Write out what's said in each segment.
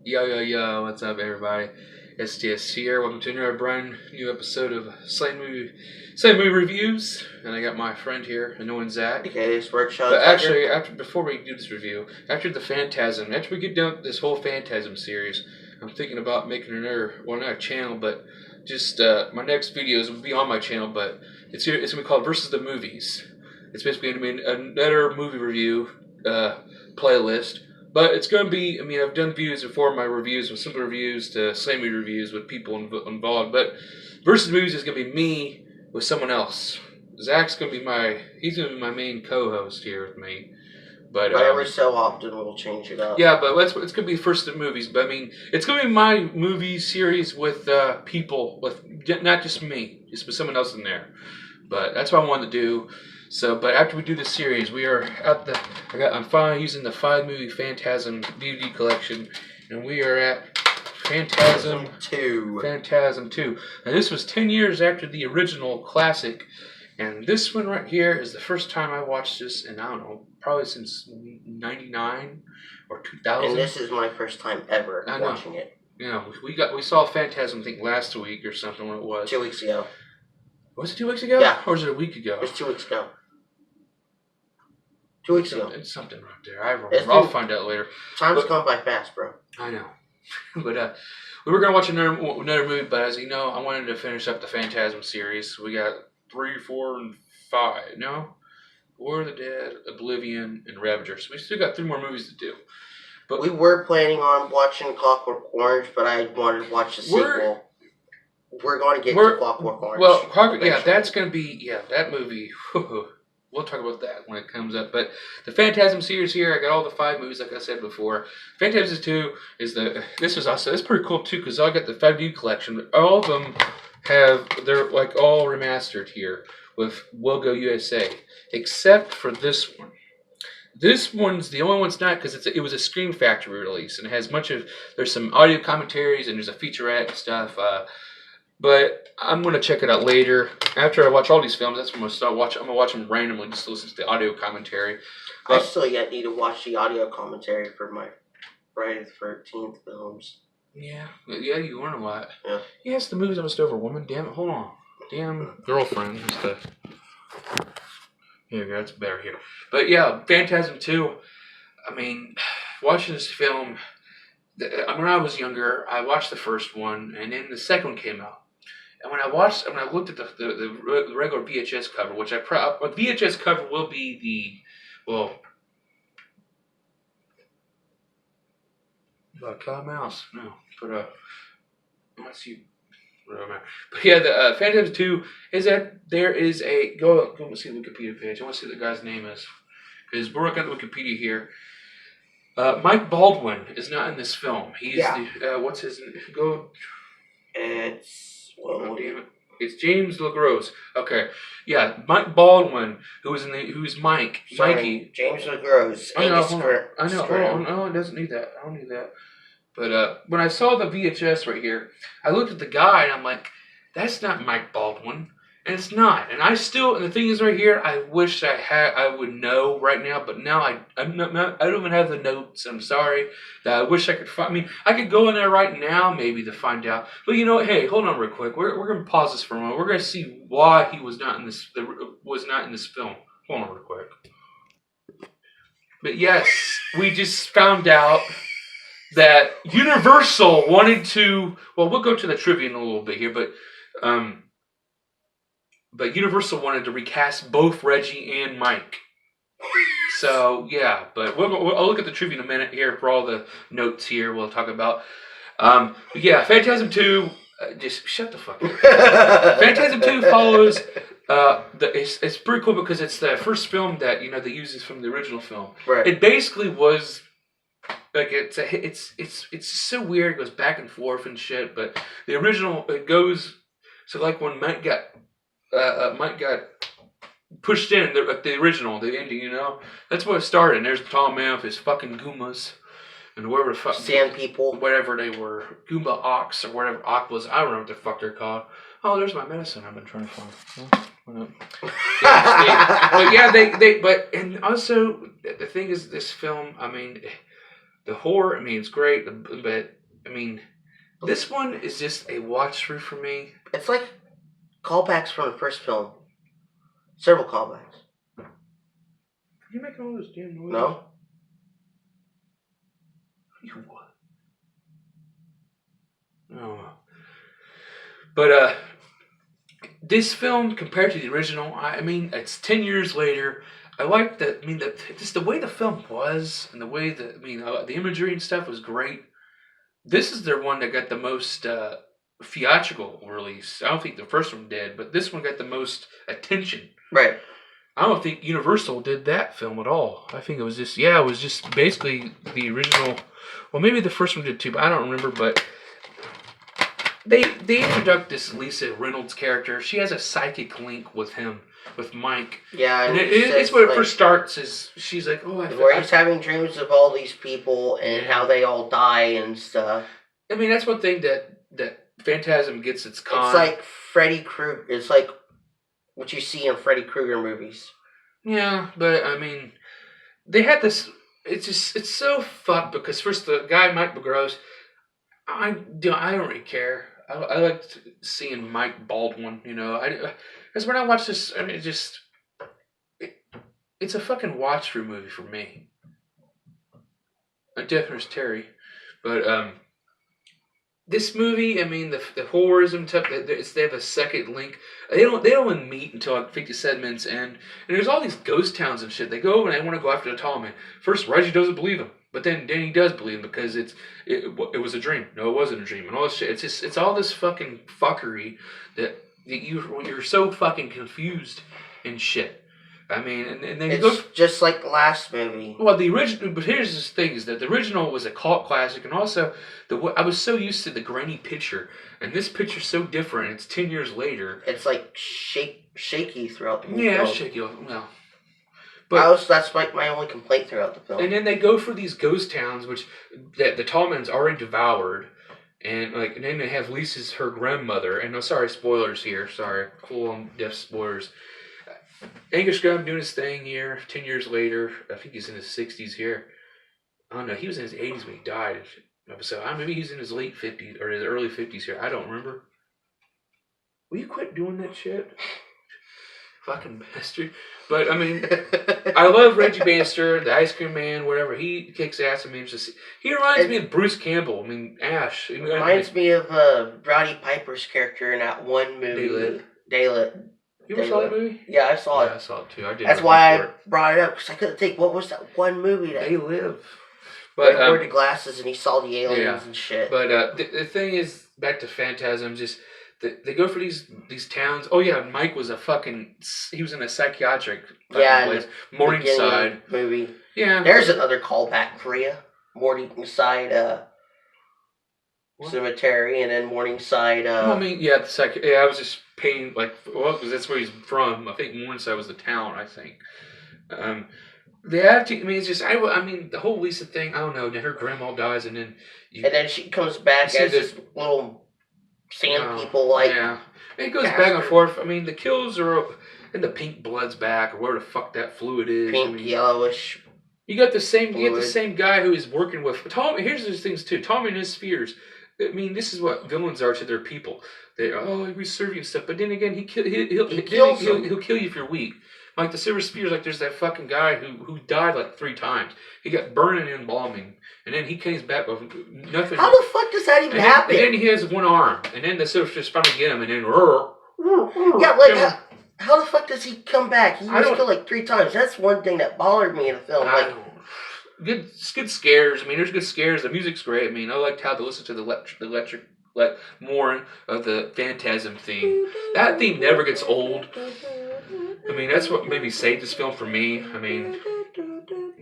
Yo, what's up, everybody? STS here. Welcome to another brand new episode of Slam Movie Reviews. And I got my friend here, annoying Zach. Okay, this workshop. But actually, before we do this review, after the Phantasm, after we get done with this whole Phantasm series, I'm thinking about making not a channel, but just my next videos will be on my channel, but it's going to be called Versus the Movies. It's basically going to be another movie review playlist. But it's going to be, I've done views before, my reviews, with simple reviews to slam movie reviews with people involved. But Versus Movies is going to be me with someone else. Zach's going to be he's going to be my main co-host here with me. But every so often we'll change it up. Yeah, but it's going to be First the Movies. But it's going to be my movie series with people, with not just me, just with someone else in there. But that's what I wanted to do. So, but after we do this series, we are I'm finally using the 5-movie Phantasm DVD collection, and we are at Phantasm II. Phantasm II. Now, this was 10 years after the original classic, and this one right here is the first time I watched this, and I don't know, probably since '99 or 2000. And this is my first time ever watching it. You know, we saw Phantasm, I think, last week or something when it was. 2 weeks ago. Was it 2 weeks ago? Yeah. Or was it a week ago? It was 2 weeks ago. 2 weeks ago. It's something right there. I'll find out later. Time's gone by fast, bro. I know. But we were going to watch another movie, but as you know, I wanted to finish up the Phantasm series. We got 3, 4, and 5. No? War of the Dead, Oblivion, and Ravager. So we still got 3 more movies to do. But we were planning on watching Clockwork Orange, but I wanted to watch the sequel. We're going to get to Clockwork Orange. Well, that's going to be, that movie. We'll talk about that when it comes up. But the Phantasm series here, I got all the 5 movies, like I said before. Phantasm II is it's pretty cool too, because I got the 5D collection. All of them they're like all remastered here with Will Go USA, except for this one. This one's the only one it's not, because it was a Scream Factory release, and it has there's some audio commentaries, and there's a featurette and stuff. But I'm going to check it out later. After I watch all these films, that's when I'm going to start watching. I'm going to watch them randomly, just listen to the audio commentary. I still yet need to watch the audio commentary for my Friday the 13th films. Yeah, you learn a lot. Yeah. Yes, the movie's almost over, woman. Damn it, hold on. Damn girlfriend. Here we go, it's better here. But yeah, Phantasm II, watching this film, when I was younger, I watched the first one, and then the second one came out. And when I looked at the regular VHS cover, which a VHS cover will be Cloud Mouse. No, but let's see. But yeah, the Phantasm II is that there is a go and see the Wikipedia page. I want to see what the guy's name is, because we're looking at Wikipedia here. Mike Baldwin is not in this film. He's what's his name? It's James LeGros. Okay, yeah, Mike Baldwin, who's Mike. Mikey. James LeGros. I know. Hold on. It doesn't need that. I don't need that. But when I saw the VHS right here, I looked at the guy and I'm like, that's not Mike Baldwin. And it's not. And the thing is right here, I wish I would know right now, but now I don't even have the notes. I'm sorry. I wish I could find, I could go in there right now maybe to find out. But you know what, hey, hold on real quick. We're going to pause this for a moment. We're going to see why he was not in this film. Hold on real quick. But yes, we just found out that Universal wanted to, well, we'll go to the trivia in a little bit here, but Universal wanted to recast both Reggie and Mike. So, yeah, but I'll look at the trivia in a minute here for all the notes here we'll talk about. But yeah, Phantasm II, just shut the fuck up. Phantasm II follows, it's pretty cool because it's the first film that, they use this from the original film. Right. It basically was, like, it's so weird, it goes back and forth and shit, but the original, it goes, so like when Mike got pushed in the original, the ending, that's what it started. And there's Tom Man with his fucking Goombas and whatever the fuck Sand people, whatever they were, Goomba Ox or whatever Aquas. I don't know what the fuck they're called. Oh, there's my medicine I've been trying to find. But yeah, and also the thing is, this film, The horror, I mean, it's great, but I mean, this one is just a watch through for me. It's like callbacks from the first film. Several callbacks. Are you making all this damn noise? No. You what? No. But this film compared to the original, I mean, it's 10 years later. I like that. I mean, just the way the film was, and the way that the imagery and stuff was great. This is the one that got the most theatrical release. I don't think the first one did, but this one got the most attention. Right. I don't think Universal did that film at all. I think it was just basically the original. Well, maybe the first one did too, but I don't remember. But they introduced this Lisa Reynolds character. She has a psychic link with him, with Mike. Yeah, and it's when it first starts. Is she's like, oh, where he's having dreams of all these people and how they all die and stuff. I mean, that's one thing that Phantasm gets its con. It's like Freddy Krueger. It's like what you see in Freddy Krueger movies. Yeah, but I mean, they had this. It's so fucked because first the guy Mike LeGros, I don't really care. I liked seeing Mike Baldwin. Because when I watch this, I mean, it's a fucking watch through movie for me. Definitely Terry, but this movie, I mean, the horrors and stuff. They have a second link. They don't even meet until like 57 minutes in. And there's all these ghost towns and shit. They go and they want to go after the tall man. First, Reggie doesn't believe him, but then he does believe him because it was a dream. No, it wasn't a dream, and all this shit. It's all this fucking fuckery that you're so fucking confused and shit. I mean, and then it's just like the last movie. Well, the original, but here's the thing: is that the original was a cult classic, and also I was so used to the grainy picture, and this picture's so different. It's 10 years later. It's like shaky throughout the whole film. It's shaky. Well, but that's like my only complaint throughout the film. And then they go for these ghost towns, which the tall man's already devoured, and then they have Lisa's her grandmother. And sorry, spoilers here. Sorry, full on death spoilers. Angus Scrimm doing his thing here, 10 years later. I think he's in his 60s here. I don't know. He was in his 80s when he died. So maybe he's in his late 50s or his early 50s here. I don't remember. Will you quit doing that shit? Fucking bastard. But, I mean, I love Reggie Bannister, the ice cream man, whatever. He kicks ass. I mean, he reminds me of Bruce Campbell. I mean, Ash. It reminds me of Roddy Piper's character in that one movie. Daylit. You ever saw that movie? Yeah, I saw it. Yeah, I saw it too. I did. That's why I brought it up, because I couldn't think, what was that one movie that... They Live. But he wore the glasses and he saw the aliens and shit. But the thing is, back to Phantasm, just... They go for these towns. Oh yeah, Mike was he was in a psychiatric place. Morningside movie. Yeah. There's another callback for you. Morningside Cemetery, and then Morningside. I mean, yeah, I was just paying because that's where he's from. I think Morningside was the town. I think. The attitude. I mean, it's just. I mean, the whole Lisa thing. I don't know. Then her grandma dies, and then. And then she comes back as this little. Sand people it goes back and forth. I mean, the kills are and the pink blood's back or where the fuck that fluid is. Pink, yellowish. You got the same guy who is working with Tom. Here's those things too. Tom and his fears. I mean, this is what villains are to their people. We serve you and stuff. But then again, he'll kill you if you're weak. Like the Silver Spears, there's that fucking guy who died 3 times. He got burned and embalming. And then he comes back with nothing. How the fuck does that even happen? And then he has one arm. And then the Silver Spears finally get him. And then... Yeah, how the fuck does he come back? He was killed 3 times. That's one thing that bothered me in the film. Good scares. I mean, there's good scares. The music's great. I mean, I liked how to listen to the electric more of the Phantasm theme. That theme never gets old. I mean, that's what maybe saved this film for me. I mean,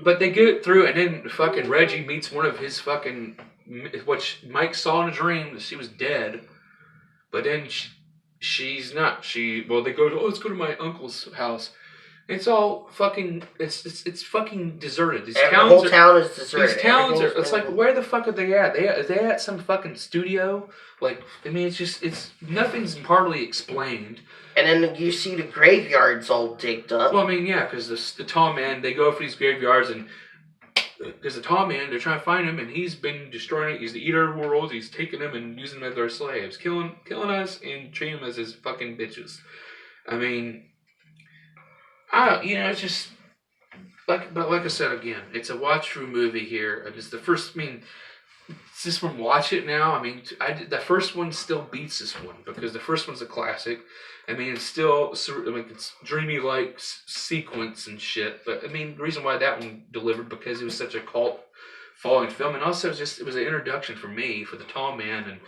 but they get through, and then fucking Reggie meets one of his fucking, what Mike saw in a dream that she was dead, but then she's not. They go to, let's go to my uncle's house. It's all fucking. It's fucking deserted. The whole town is deserted. These towns are. It's where the fuck are they at? Are they at some fucking studio? I mean, it's nothing's hardly explained. And then you see the graveyards all digged up. Well, I mean, yeah, because the tall man, they go for these graveyards and because the tall man, they're trying to find him, and he's been destroying. He's the eater of worlds. He's taking them and using them as their slaves, killing us and treating them as his fucking bitches. I mean, it's just like I said again, it's a watch through movie here. It's the first. I mean, just from watch it now. I mean, the first one still beats this one because the first one's a classic. I mean, it's still, it's dreamy like sequence and shit. But I mean, the reason why that one delivered because it was such a cult following film, and also it was an introduction for me for the Tall Man, and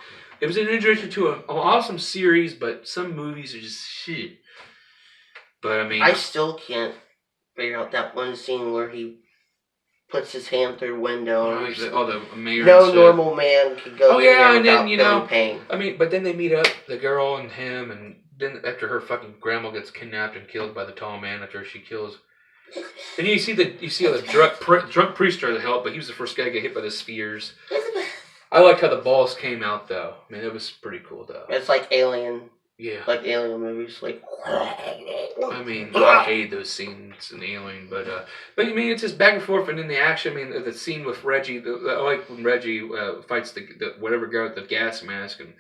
it was an introduction to an awesome series. But some movies are just shit. But I mean, I still can't figure out that one scene where he puts his hand through the window. The mayor. No normal man could go. Oh yeah, and then pain. I mean, but then they meet up, the girl and him, and then after her fucking grandma gets kidnapped and killed by the tall man after she kills. And you see the drunk priest try to help, but he was the first guy to get hit by the spears. I liked how the balls came out though. I mean, it was pretty cool though. It's like Alien. Yeah. Like Alien movies, like. I mean, I hated those scenes in Alien, but I mean, it's just back and forth, and then the action. I mean, the scene with Reggie, I like when Reggie fights the whatever guy with the gas mask, and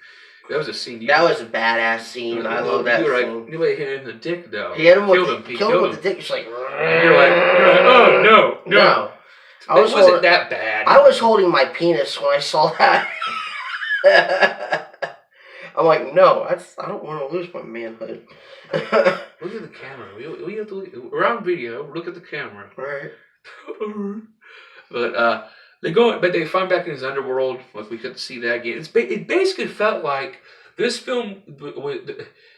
that was a scene. That was a badass scene. I love that scene. You hit him in the dick though. He hit him with the dick. It's like. And you're like, oh no. It wasn't that bad. I was holding my penis when I saw that. I'm like, no, I don't want to lose my manhood. Look at the camera. We have to we're on video. Look at the camera. Right. But they find back in his underworld. Like we couldn't see that again. It basically felt like this film,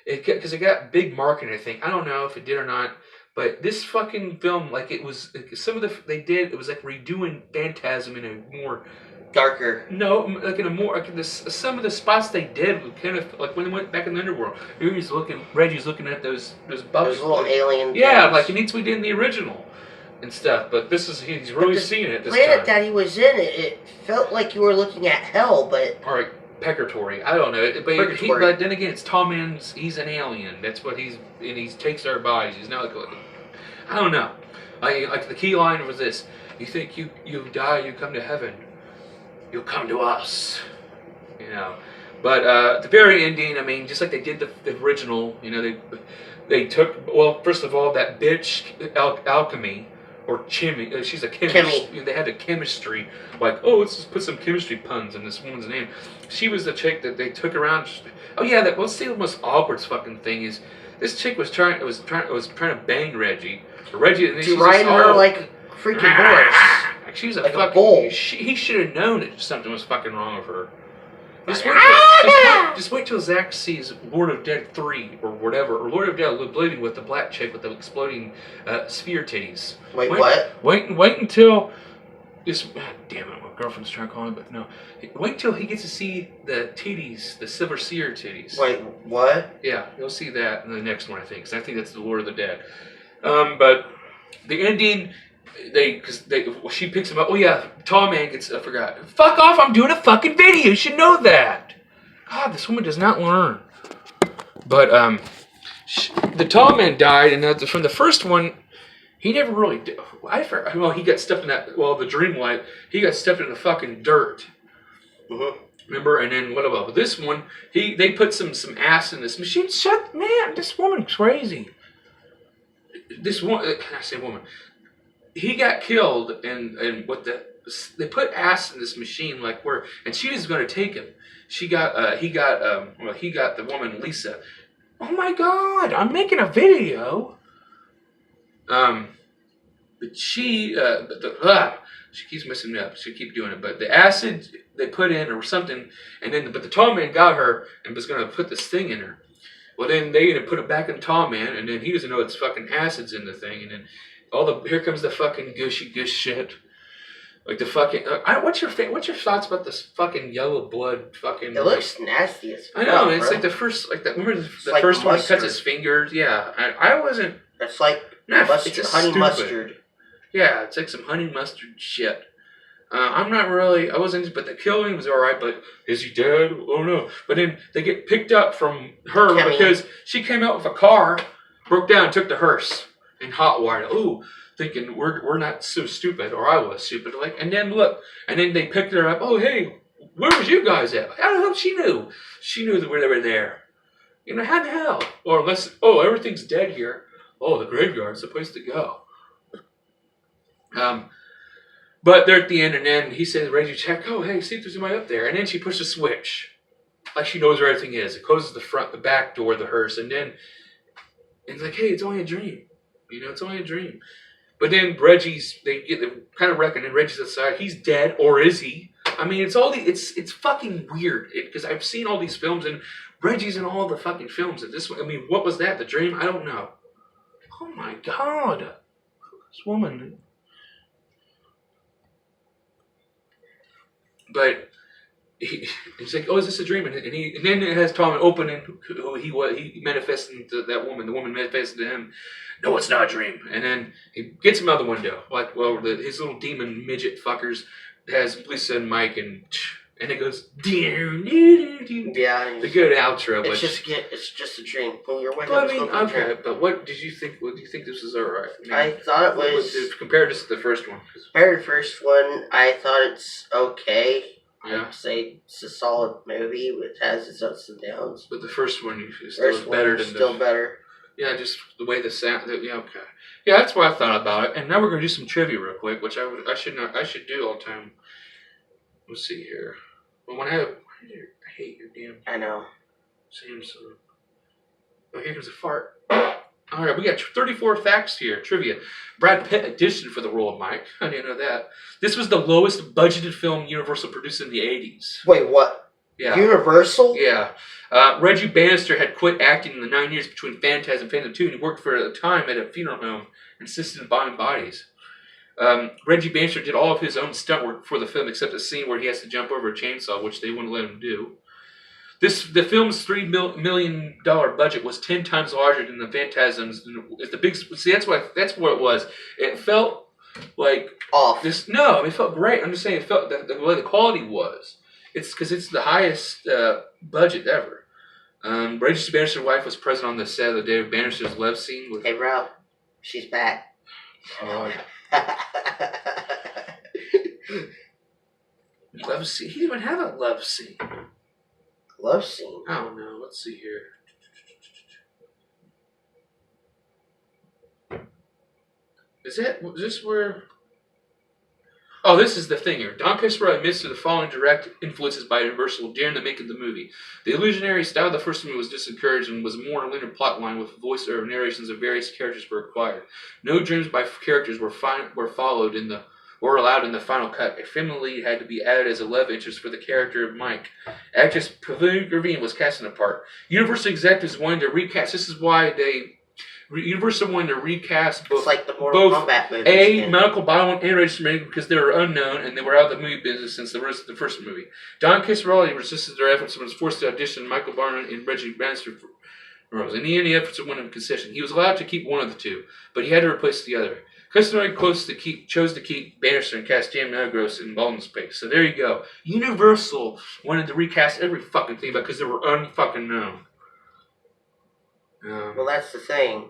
because it got big marketing. I think I don't know if it did or not. But this fucking film, like it was it was like redoing Phantasm in a more darker. No, like in a more some of the spots they did were kind of like when they went back in the underworld. Reggie's looking at those bubbles. Those little alien. Yeah, things. like we did in the original and stuff. But he's really seeing it. This planet time. that he was in, it felt like you were looking at hell, but. All right. Purgatory. I don't know, but then again, it's Tall Man's. He's an alien. That's what he takes our bodies. He's not like I don't know. Like the key line was this: you think you die, you come to heaven. You'll come to us. But at the very ending, I mean, just like they did the original, they took first of all that bitch alchemy. Or Chimmy, she's a chemist. They had the chemistry, like, let's just put some chemistry puns in this woman's name. She was the chick that they took around. Let's see the most awkward fucking thing is, this chick was trying to bang Reggie. Reggie, and then she's riding her like a freaking horse. She's a like fucking a bull. He should have known that something was fucking wrong with her. Just wait till Zach sees Lord of Dead 3 or whatever, or Lord of Dead Oblivion with the black chick with the exploding sphere titties. Wait, what? Wait until this. Damn it, my girlfriend's trying to call me, but no. Wait until he gets to see the titties, the silver seer titties. Wait, what? Yeah, you'll see that in the next one, I think. Because I think that's the Lord of the Dead. But the ending. She picks him up. Tall Man gets. I forgot. Fuck off! I'm doing a fucking video. You should know that. God, this woman does not learn. But the Tall Man died, and from the first one, he never really did. He got stuffed in that. The dream light. He got stuffed in the fucking dirt. Mm-hmm. Remember? And then what about this one? They put some ass in this machine. This woman's crazy. This one. I say woman. He got killed, and they put ass in this machine and she was going to take him. He got the woman Lisa. Oh my God! I'm making a video. But she keeps messing me up. She keep doing it. But the acid they put in or something, but the Tall Man got her and was going to put this thing in her. Well, then they put it back in Tall Man, and then he doesn't know it's fucking acids in the thing, and then. Here comes the fucking gushy shit. Like the fucking. What's your thoughts about this fucking yellow blood fucking? It looks nasty as fuck. I know. It's like the first, remember the first one? He cuts his fingers. Yeah, I wasn't. It's like mustard, honey mustard. Yeah, it's like some honey mustard shit. I'm not really. I wasn't. But the killing was all right. But is he dead? Oh no. But then they get picked up from her because she came out with a car, broke down, and took the hearse. And hot wire. Ooh, thinking we're not so stupid, or I was stupid. Like, and then look, and then they picked her up. Oh, hey, where was you guys at? How the hell she knew? She knew that we were there. You know, how the hell? Or unless, everything's dead here. Oh, the graveyard's the place to go. But they're at the end, and then he says, Reggie, check. Oh, hey, see if there's somebody up there. And then she pushes a switch, like she knows where everything is. It closes the back door of the hearse, and then it's like, hey, it's only a dream. You know, it's only a dream. But then they kind of reckon, and Reggie's outside. He's dead, or is he? I mean, it's fucking weird because I've seen all these films, and Reggie's in all the fucking films. And this one, I mean, what was that? The dream? I don't know. Oh my God, this woman. But he's like, oh, is this a dream? And then it has Tom opening who he manifested to that woman. The woman manifested to him. No, it's not a dream. And then he gets him out the window. Like, well, his little demon midget fuckers has Lisa and Mike, and it goes, yeah, the good outro. It's just a dream. Pull your window. Well, I mean, okay, but what did you think? What do you think this was alright? I thought it was compared to the first one. Compared to the first one, I thought it's okay. Yeah. I'd say it's a solid movie. It has its ups and downs. But the first one is still better than still better. Yeah, just the way the sound. Yeah, okay. Yeah, that's what I thought about it. And now we're gonna do some trivia real quick, which I should do all the time. Let's see here. Well, I hate your damn. I know. Samsung. Oh, here comes a fart. All right, we got 34 facts here. Trivia. Brad Pitt auditioned for the role of Mike. I didn't know that. This was the lowest budgeted film Universal produced in the 80s. Wait, what? Yeah. Universal? Yeah. Reggie Bannister had quit acting in the 9 years between Phantasm and Phantasm II, and he worked for a time at a funeral home and assisted in buying bodies. Reggie Bannister did all of his own stunt work for the film, except a scene where he has to jump over a chainsaw, which they wouldn't let him do. The film's $3 million budget was 10 times larger than the Phantasms. It's the big. See, that's what it was. It felt like off. No, it felt great. I'm just saying, it felt the way the quality was. It's because it's the highest budget ever. Reggie Bannister's wife was present on the set of the David Bannister's love scene. Hey, Rob, she's back. Oh. Love scene. He didn't even have a love scene. Love scene? I don't know. Let's see here. Was this where? Oh, this is the thing here. Don Coscarelli admits to the following direct influences by Universal during the making of the movie. The illusionary style of the first movie was disencouraged and was a more linear plot line with voice-over narrations of various characters were required. No dreams by characters were followed were allowed in the final cut. A female lead had to be added as a love interest for the character of Mike. Actress Pavilion Gravine was cast in the part. Universal executives wanted to recast. This is why Universal wanted to recast both. It's like the Mortal Kombat movies. Medical Biowan and Reggie Bannister because they were unknown and they were out of the movie business since the first movie. Don Coscarelli resisted their efforts and was forced to audition Michael Barnum and Reggie Bannister for roles. In the end, the efforts went in concession. He was allowed to keep one of the two, but he had to replace the other. Coscarelli chose to keep Bannister and cast Jam LeGros in Baldwin's place. So there you go. Universal wanted to recast every fucking thing because they were unfucking known. Well, that's the thing.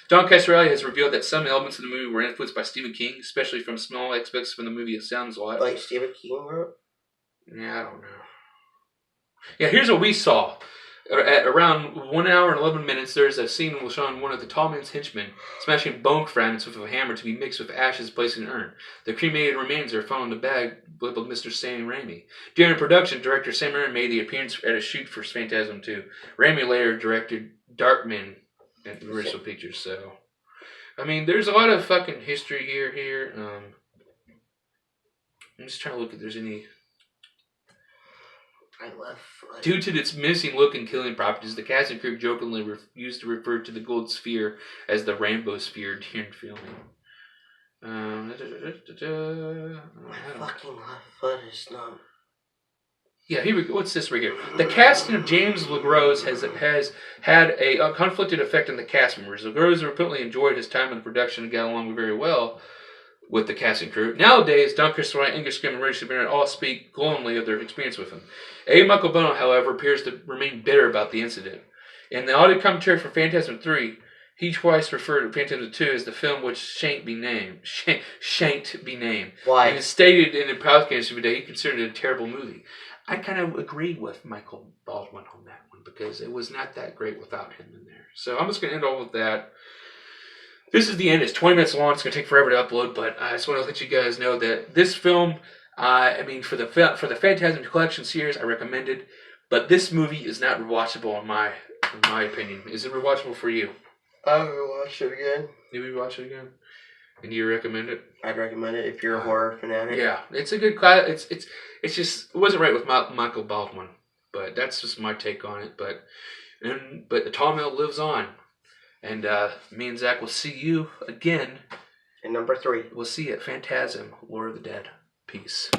Don Coscarelli has revealed that some elements of the movie were influenced by Stephen King, especially from small aspects from the movie. It sounds a lot like Stephen King wrote? Yeah, I don't know. Yeah, here's what we saw. At around 1 hour and 11 minutes, there's a scene showing one of the tall man's henchmen smashing bone fragments with a hammer to be mixed with ashes placed in an urn. The cremated remains are found in a bag labeled Mr. Sam Raimi. During production, director Sam Raimi made the appearance at a shoot for Phantasm II. Raimi later directed Darkman at Universal Pictures. So, I mean, there's a lot of fucking history here. I'm just trying to look if there's any. Due to its missing look and killing properties, the cast and crew jokingly used to refer to the gold sphere as the Rainbow Sphere during filming. My fucking left foot is numb. Yeah, here we go. What's this right here? The casting of James LeGros has had a conflicted effect on the cast members. LeGros reportedly enjoyed his time in production and got along very well with the casting crew. Nowadays, Don Coscarelli, Angus Scrimm, and Reggie Bannister all speak glowingly of their experience with him. Michael Bono, however, appears to remain bitter about the incident. In the audio commentary for Phantasm III, He twice referred to Phantasm II as the film which shan't be named. Shan't be named. Why? And stated in the podcast today he considered it a terrible movie. I kind of agree with Michael Baldwin on that one because it was not that great without him in there. So I'm just going to end all with that. This is the end. It's 20 minutes long. It's going to take forever to upload, but I just want to let you guys know that this film, for the Phantasm Collection series, I recommend it. But this movie is not rewatchable in my opinion. Is it rewatchable for you? I will watch it again. You would watch it again? And you recommend it? I'd recommend it if you're a horror fanatic. Yeah, it's a good class. It's just it wasn't right with Michael Baldwin, but that's just my take on it. But the Tall Mill lives on, and me and Zach will see you again. And number 3. We'll see you at Phantasm, War of the Dead. Peace.